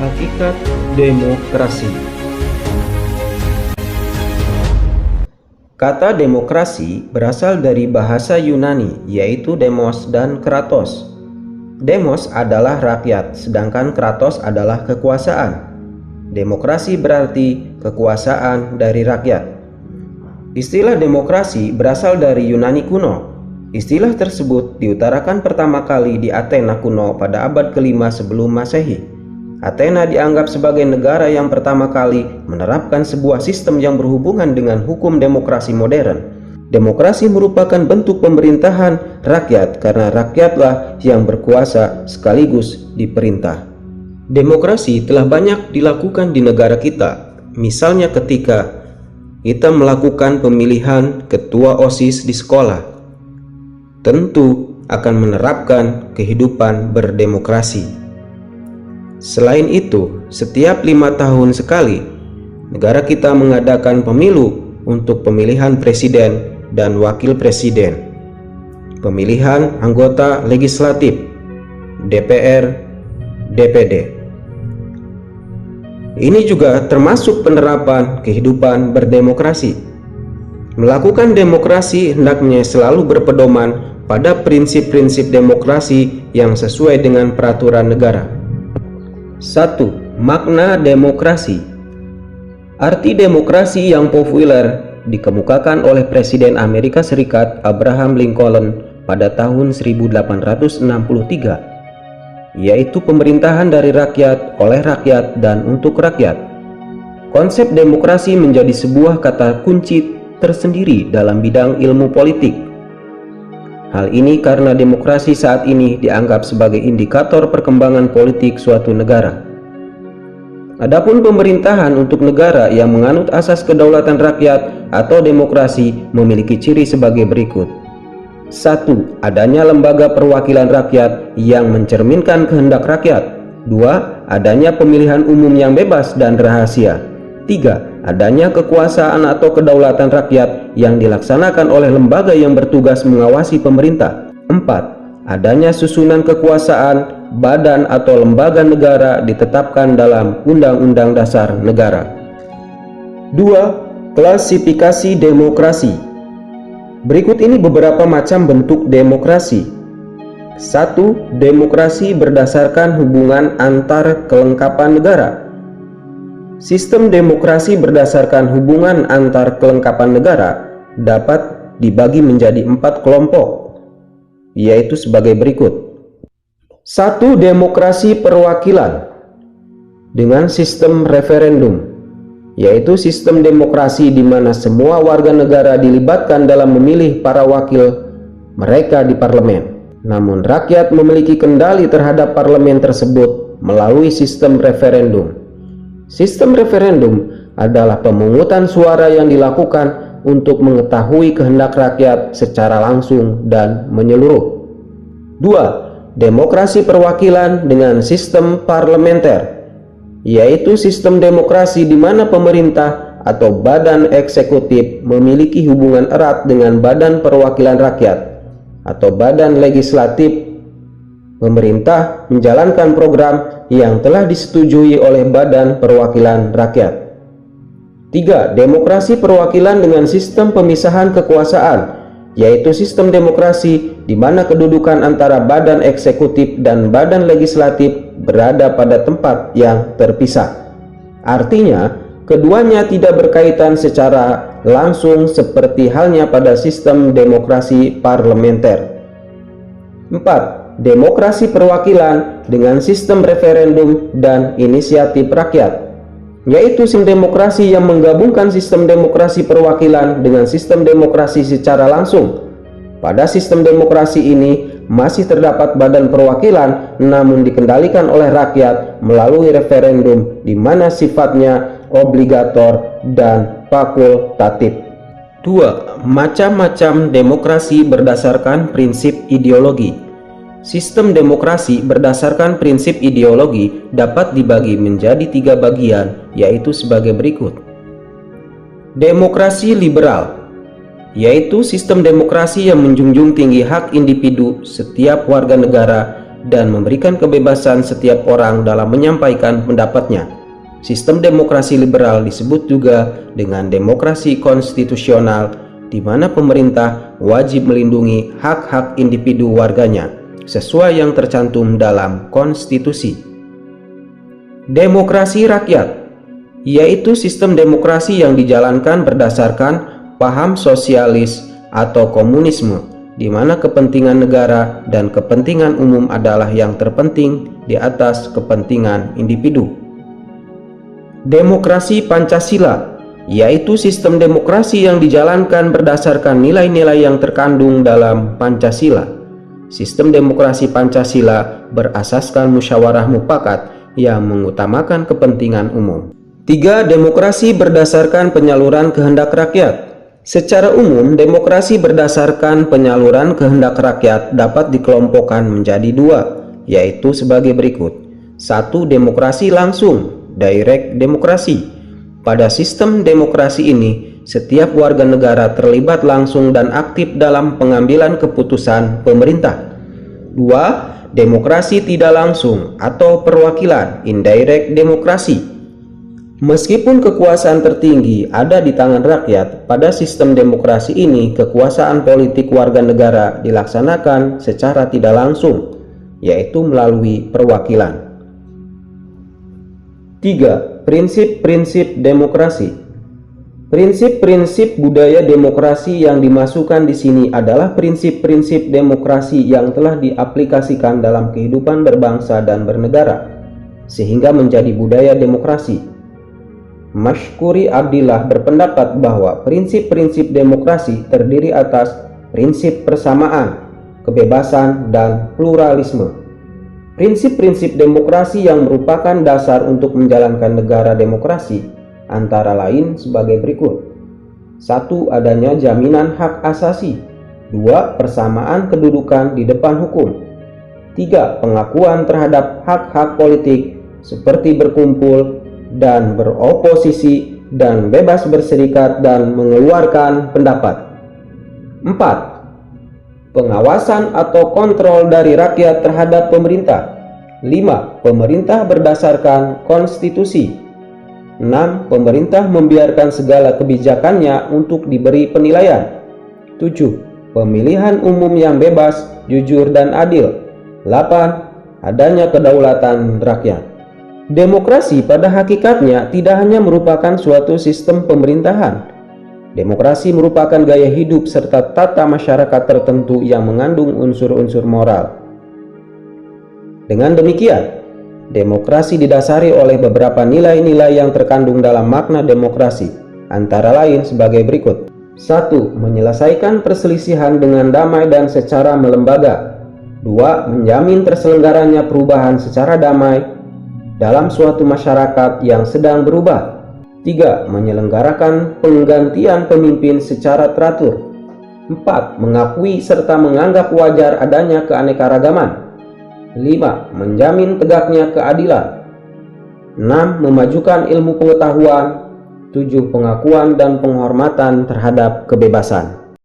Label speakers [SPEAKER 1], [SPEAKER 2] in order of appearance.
[SPEAKER 1] Hakikat demokrasi. Kata demokrasi berasal dari bahasa Yunani, yaitu demos dan kratos. Demos adalah rakyat, sedangkan kratos adalah kekuasaan. Demokrasi berarti kekuasaan dari rakyat. Istilah demokrasi berasal dari Yunani kuno. Istilah tersebut diutarakan pertama kali di Athena kuno pada abad ke-5 sebelum Masehi. Athena dianggap sebagai negara yang pertama kali menerapkan sebuah sistem yang berhubungan dengan hukum demokrasi modern. Demokrasi merupakan bentuk pemerintahan rakyat karena rakyatlah yang berkuasa sekaligus diperintah. Demokrasi telah banyak dilakukan di negara kita, misalnya ketika kita melakukan pemilihan ketua OSIS di sekolah. Tentu akan menerapkan kehidupan berdemokrasi. Selain itu, setiap 5 tahun sekali, negara kita mengadakan pemilu untuk pemilihan presiden dan wakil presiden, pemilihan anggota legislatif, DPR, DPD. Ini juga termasuk penerapan kehidupan berdemokrasi. Melakukan demokrasi hendaknya selalu berpedoman pada prinsip-prinsip demokrasi yang sesuai dengan peraturan negara. 1. Makna demokrasi. Arti demokrasi yang populer dikemukakan oleh Presiden Amerika Serikat Abraham Lincoln pada tahun 1863, yaitu pemerintahan dari rakyat, oleh rakyat, dan untuk rakyat. Konsep demokrasi menjadi sebuah kata kunci tersendiri dalam bidang ilmu politik. Hal ini karena demokrasi saat ini dianggap sebagai indikator perkembangan politik suatu negara. Adapun pemerintahan untuk negara yang menganut asas kedaulatan rakyat atau demokrasi memiliki ciri sebagai berikut. 1. Adanya lembaga perwakilan rakyat yang mencerminkan kehendak rakyat. 2. Adanya pemilihan umum yang bebas dan rahasia. 3. Adanya kekuasaan atau kedaulatan rakyat yang dilaksanakan oleh lembaga yang bertugas mengawasi pemerintah. 4. Adanya susunan kekuasaan, badan atau lembaga negara ditetapkan dalam Undang-Undang Dasar Negara. 2. Klasifikasi demokrasi. Berikut ini beberapa macam bentuk demokrasi. 1. Demokrasi berdasarkan hubungan antar kelengkapan negara. Sistem demokrasi berdasarkan hubungan antar kelengkapan negara dapat dibagi menjadi 4 kelompok, yaitu sebagai berikut. 1. Demokrasi perwakilan dengan sistem referendum, yaitu sistem demokrasi di mana semua warga negara dilibatkan dalam memilih para wakil mereka di parlemen. Namun rakyat memiliki kendali terhadap parlemen tersebut melalui sistem referendum. Sistem referendum adalah pemungutan suara yang dilakukan untuk mengetahui kehendak rakyat secara langsung dan menyeluruh. 2. Demokrasi perwakilan dengan sistem parlementer, yaitu sistem demokrasi di mana pemerintah atau badan eksekutif memiliki hubungan erat dengan badan perwakilan rakyat atau badan legislatif. Pemerintah menjalankan program yang telah disetujui oleh Badan Perwakilan Rakyat. 3. Demokrasi perwakilan dengan sistem pemisahan kekuasaan, yaitu sistem demokrasi di mana kedudukan antara badan eksekutif dan badan legislatif berada pada tempat yang terpisah. Artinya, keduanya tidak berkaitan secara langsung seperti halnya pada sistem demokrasi parlementer. 4. Demokrasi perwakilan dengan sistem referendum dan inisiatif rakyat, yaitu sistem demokrasi yang menggabungkan sistem demokrasi perwakilan dengan sistem demokrasi secara langsung. Pada sistem demokrasi ini masih terdapat badan perwakilan namun dikendalikan oleh rakyat melalui referendum di mana sifatnya obligator dan fakultatif. 2. Macam-macam demokrasi berdasarkan prinsip ideologi. Sistem demokrasi berdasarkan prinsip ideologi dapat dibagi menjadi 3 bagian, yaitu sebagai berikut. Demokrasi liberal, yaitu sistem demokrasi yang menjunjung tinggi hak individu setiap warga negara dan memberikan kebebasan setiap orang dalam menyampaikan pendapatnya. Sistem demokrasi liberal disebut juga dengan demokrasi konstitusional, di mana pemerintah wajib melindungi hak-hak individu warganya sesuai yang tercantum dalam konstitusi. Demokrasi rakyat yaitu sistem demokrasi yang dijalankan berdasarkan paham sosialis atau komunisme, di mana kepentingan negara dan kepentingan umum adalah yang terpenting di atas kepentingan individu. Demokrasi Pancasila yaitu sistem demokrasi yang dijalankan berdasarkan nilai-nilai yang terkandung dalam Pancasila. Sistem demokrasi Pancasila berasaskan musyawarah mufakat yang mengutamakan kepentingan umum. 3. Demokrasi berdasarkan penyaluran kehendak rakyat. Secara umum, demokrasi berdasarkan penyaluran kehendak rakyat dapat dikelompokkan menjadi dua, yaitu sebagai berikut. 1. Demokrasi langsung, direct demokrasi. Pada sistem demokrasi ini, setiap warga negara terlibat langsung dan aktif dalam pengambilan keputusan pemerintah. 2. Demokrasi tidak langsung atau perwakilan, indirect demokrasi. Meskipun kekuasaan tertinggi ada di tangan rakyat, pada sistem demokrasi ini kekuasaan politik warga negara dilaksanakan secara tidak langsung, yaitu melalui perwakilan. 3. Prinsip-prinsip demokrasi. Prinsip-prinsip budaya demokrasi yang dimasukkan di sini adalah prinsip-prinsip demokrasi yang telah diaplikasikan dalam kehidupan berbangsa dan bernegara, sehingga menjadi budaya demokrasi. Mashkuri Abdillah berpendapat bahwa prinsip-prinsip demokrasi terdiri atas prinsip persamaan, kebebasan, dan pluralisme. Prinsip-prinsip demokrasi yang merupakan dasar untuk menjalankan negara demokrasi antara lain sebagai berikut. 1. Adanya jaminan hak asasi. 2. Persamaan kedudukan di depan hukum. 3. Pengakuan terhadap hak-hak politik seperti berkumpul dan beroposisi dan bebas berserikat dan mengeluarkan pendapat. 4. Pengawasan atau kontrol dari rakyat terhadap pemerintah. 5. Pemerintah berdasarkan konstitusi. 6. Pemerintah membiarkan segala kebijakannya untuk diberi penilaian. 7. Pemilihan umum yang bebas, jujur, dan adil. 8. Adanya kedaulatan rakyat. Demokrasi pada hakikatnya tidak hanya merupakan suatu sistem pemerintahan. Demokrasi merupakan gaya hidup serta tata masyarakat tertentu yang mengandung unsur-unsur moral. Dengan demikian, demokrasi didasari oleh beberapa nilai-nilai yang terkandung dalam makna demokrasi, antara lain sebagai berikut. 1. Menyelesaikan perselisihan dengan damai dan secara melembaga. 2. Menjamin terselenggaranya perubahan secara damai dalam suatu masyarakat yang sedang berubah. 3. Menyelenggarakan penggantian pemimpin secara teratur. 4. Mengakui serta menganggap wajar adanya keanekaragaman. 5. Menjamin tegaknya keadilan. 6. Memajukan ilmu pengetahuan. 7. Pengakuan dan penghormatan terhadap kebebasan.